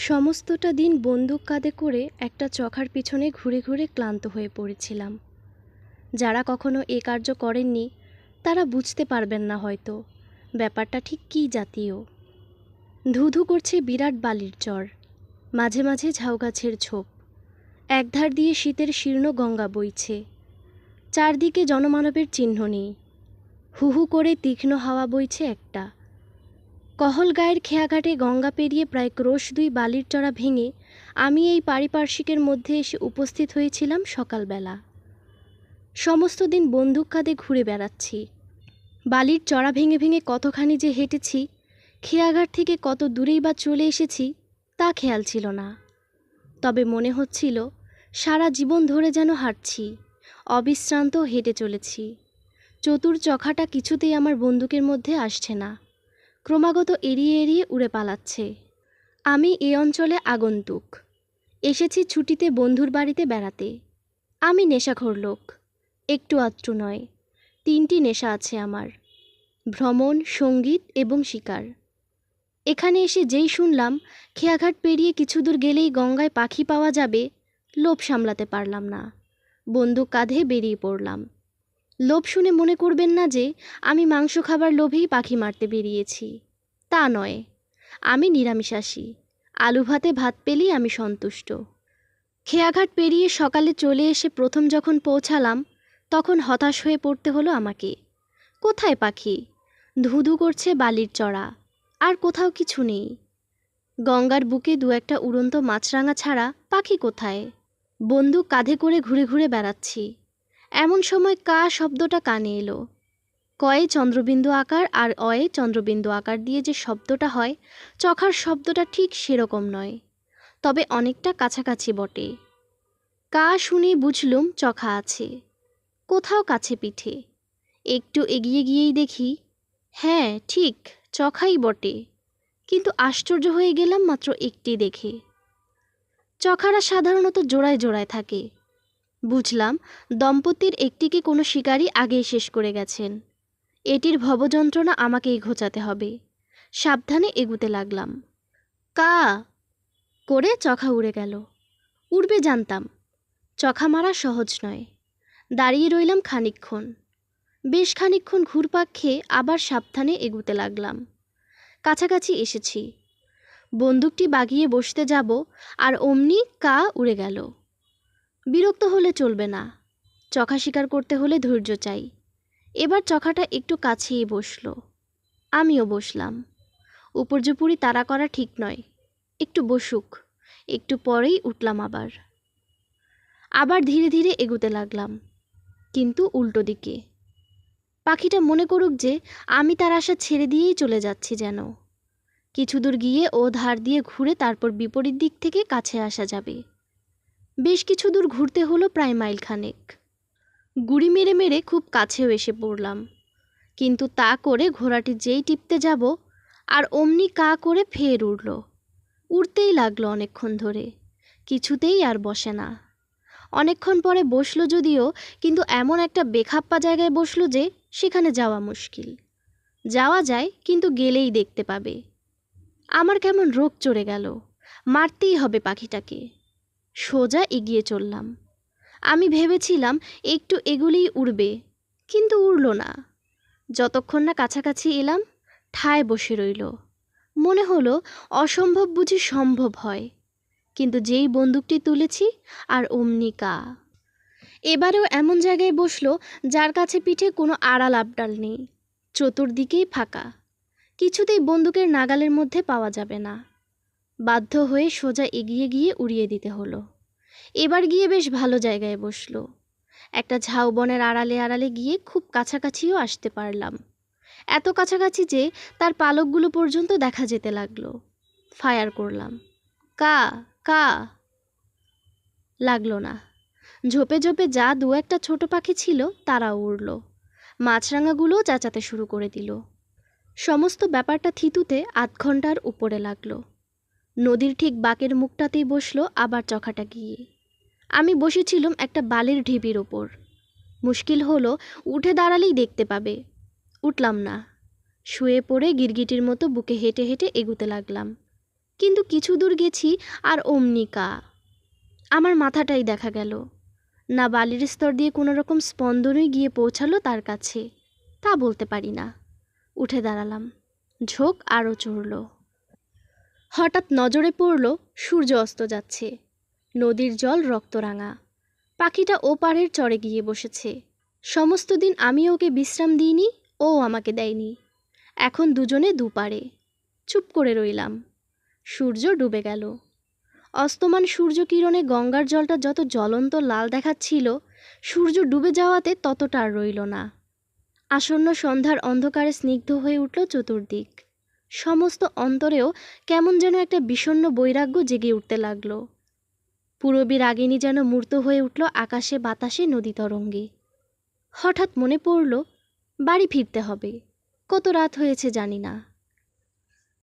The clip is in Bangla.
সমস্তটা দিন বন্দুক কাঁধে করে একটা চখার পিছনে ঘুরে ঘুরে ক্লান্ত হয়ে পড়েছিলাম। যারা কখনো এ কার্য করেননি তারা বুঝতে পারবেন না হয়তো ব্যাপারটা ঠিক কী জাতীয়। ধুধু করছে বিরাট বালির চর, মাঝে মাঝে ঝাউগাছের ঝোপ, একধার দিয়ে শীতের শীর্ণ গঙ্গা বইছে। চারদিকে জনমানবের চিহ্ন নেই, হু হু করে তীক্ষ্ণ হাওয়া বইছে একটা। কহল গায়ের খেয়াঘাটে গঙ্গা পেরিয়ে প্রায় ক্রোশ ২ বালির চড়া ভেঙে আমি এই পারিপার্শ্বিকের মধ্যে এসে উপস্থিত হয়েছিলাম সকালবেলা। সমস্ত দিন বন্দুক কাঁধে ঘুরে বেড়াচ্ছি। বালির চড়া ভেঙে ভেঙে কতখানি যে হেঁটেছি, খেয়াঘাট থেকে কত দূরেই বা চলে এসেছি তা খেয়াল ছিল না। তবে মনে হচ্ছিল সারা জীবন ধরে যেন হাঁটছি, অবিশ্রান্ত হেঁটে চলেছি। চতুর চখাটা কিছুতেই আমার বন্দুকের মধ্যে আসছে না, ক্রমাগত এড়িয়ে এড়িয়ে উড়ে পালাচ্ছে। আমি এ অঞ্চলে আগন্তুক, এসেছি ছুটিতে বন্ধুর বাড়িতে বেড়াতে। আমি নেশাখোর লোক, একটু আধটু নয়, ৩টি নেশা আছে আমার: ভ্রমণ, সঙ্গীত এবং শিকার। এখানে এসে যেই শুনলাম খেয়াঘাট পেরিয়ে কিছু দূর গেলেই গঙ্গায় পাখি পাওয়া যাবে, লোভ সামলাতে পারলাম না, বন্দুক কাঁধে বেরিয়ে পড়লাম। লোভ শুনে মনে করবেন না যে আমি মাংস খাবার লোভেই পাখি মারতে বেরিয়েছি, তা নয়। আমি নিরামিষাশী, আলু ভাতে ভাত পেলেই আমি সন্তুষ্ট। খেয়াঘাট পেরিয়ে সকালে চলে এসে প্রথম যখন পৌঁছালাম তখন হতাশ হয়ে পড়তে হলো আমাকে। কোথায় পাখি? ধুধু করছে বালির চড়া, আর কোথাও কিছু নেই। গঙ্গার বুকে ২-১টা উড়ন্ত মাছরাঙা ছাড়া পাখি কোথায়? বন্দুক কাঁধে করে ঘুরে ঘুরে বেড়াচ্ছি, এমন সময় কা শব্দটা কানে এলো। কয়ে চন্দ্রবিন্দু আকার আর অয়ে চন্দ্রবিন্দু আকার দিয়ে যে শব্দটা হয়, চখার শব্দটা ঠিক সেরকম নয়, তবে অনেকটা কাছাকাছি বটে। কা শুনেই বুঝলুম চখা আছে, কোথাও কাছে পিঠে। একটু এগিয়ে গিয়েই দেখি, হ্যাঁ ঠিক চখাই বটে, কিন্তু আশ্চর্য হয়ে গেলাম মাত্র একটি দেখে। চখারা সাধারণত জোড়ায় জোড়ায় থাকে। বুঝলাম দম্পতির একটিকে কোনো শিকারী আগেই শেষ করে গেছেন। এটির ভবযন্ত্রণা আমাকেই ঘোচাতে হবে। সাবধানে এগুতে লাগলাম। কা করে চখা উড়ে গেল। উড়বে জানতাম, চখা মারা সহজ নয়। দাঁড়িয়ে রইলাম খানিকক্ষণ, বেশ খানিকক্ষণ ঘুরপাক খেয়ে আবার সাবধানে এগুতে লাগলাম। কাছাকাছি এসেছি, বন্দুকটি বাগিয়ে বসতে যাব, আর অমনি কা উড়ে গেল। বিরক্ত হলে চলবে না, চখা শিকার করতে হলে ধৈর্য চাই। এবার চখাটা একটু কাছেই বসল, আমিও বসলাম। উপর্যুপুরি তাড়া করা ঠিক নয়, একটু বসুক, একটু পরেই উঠলাম আবার ধীরে ধীরে এগুতে লাগলাম, কিন্তু উল্টো দিকে। পাখিটা মনে করুক যে আমি তার আশা ছেড়ে দিয়েই চলে যাচ্ছি যেন। কিছু দূর গিয়ে ও ধার দিয়ে ঘুরে তারপর বিপরীত দিক থেকে কাছে আসা যাবে। বেশ কিছু দূর ঘুরতে হলো, প্রায় মাইলখানেক। গুড়ি মেরে মেরে খুব কাছেও এসে পড়লাম, কিন্তু তা করে ঘোড়াটি যেই টিপতে যাব আর অমনি কা করে ফের উড়ল। উড়তেই লাগলো অনেকক্ষণ ধরে, কিছুতেই আর বসে না। অনেকক্ষণ পরে বসলো যদিও, কিন্তু এমন একটা বেখাপ্পা জায়গায় বসলো যে সেখানে যাওয়া মুশকিল। যাওয়া যায়, কিন্তু গেলেই দেখতে পাবে। আমার কেমন রোগ চড়ে গেল, মারতেই হবে পাখিটাকে। সোজা এগিয়ে চললাম। আমি ভেবেছিলাম একটু এগুলেই উড়বে, কিন্তু উড়ল না। যতক্ষণ না কাছাকাছি এলাম ঠায় বসে রইল। মনে হলো অসম্ভব বুঝি সম্ভব হয়, কিন্তু যেই বন্দুকটি তুলেছি আর অমনি কা। এবারেও এমন জায়গায় বসলো যার কাছে পিঠে কোনো আড়াল আবডাল নেই, চতুর্দিকেই ফাঁকা, কিছুতেই বন্দুকের নাগালের মধ্যে পাওয়া যাবে না। বাধ্য হয়ে সোজা এগিয়ে গিয়ে উড়িয়ে দিতে হলো। এবার গিয়ে বেশ ভালো জায়গায় বসলো, একটা ঝাউবনের আড়ালে আড়ালে গিয়ে খুব কাছাকাছিও আসতে পারলাম, এত কাছাকাছি যে তার পালকগুলো পর্যন্ত দেখা যেতে লাগলো। ফায়ার করলাম, কা কা, লাগলো না। ঝোপে ঝোপে যা ২-১টা ছোট পাখি ছিল তারাও উড়ল, মাছরাঙাগুলোও চেঁচাতে শুরু করে দিল। সমস্ত ব্যাপারটা থিতুতে ৮ ঘন্টার উপরে লাগলো। নদীর ঠিক বাঁকের মুখটাতেই বসলো আবার চখাটা গিয়ে। আমি বসেছিলাম একটা বালির ঢিবির ওপর। মুশকিল হলো উঠে দাঁড়ালেই দেখতে পাবে। উঠলাম না, শুয়ে পড়ে গিরগিটির মতো বুকে হেঁটে হেঁটে এগুতে লাগলাম, কিন্তু কিছু দূর গেছি আর অমনি কা। আমার মাথাটাই দেখা গেল, না বালির স্তর দিয়ে কোনো রকম স্পন্দনই গিয়ে পৌঁছালো তার কাছে, তা বলতে পারি না। উঠে দাঁড়ালাম, ঝোঁক আরও চড়ল। হঠাৎ নজরে পড়ল সূর্য অস্ত যাচ্ছে, নদীর জল রক্তরাঙা। পাখিটা ওপারের চরে গিয়ে বসেছে। সমস্ত দিন আমি ওকে বিশ্রাম দিইনি, ও আমাকে দেয়নি। এখন দুজনে দুপারে। চুপ করে রইলাম। সূর্য ডুবে গেল। অস্তমান সূর্য কিরণে গঙ্গার জলটা যত জ্বলন্ত লাল দেখাচ্ছিল, সূর্য ডুবে যাওয়াতে ততটা আর রইল না। আসন্ন সন্ধ্যার অন্ধকারে স্নিগ্ধ হয়ে উঠল চতুর্দিক। সমস্ত অন্তরেও কেমন যেন একটা বিষণ্ণ বৈরাগ্য জেগে উঠতে লাগলো। পূরবী রাগিনী যেন মূর্ত হয়ে উঠল আকাশে বাতাসে নদী তরঙ্গে। হঠাৎ মনে পড়ল বাড়ি ফিরতে হবে। কত রাত হয়েছে জানি না।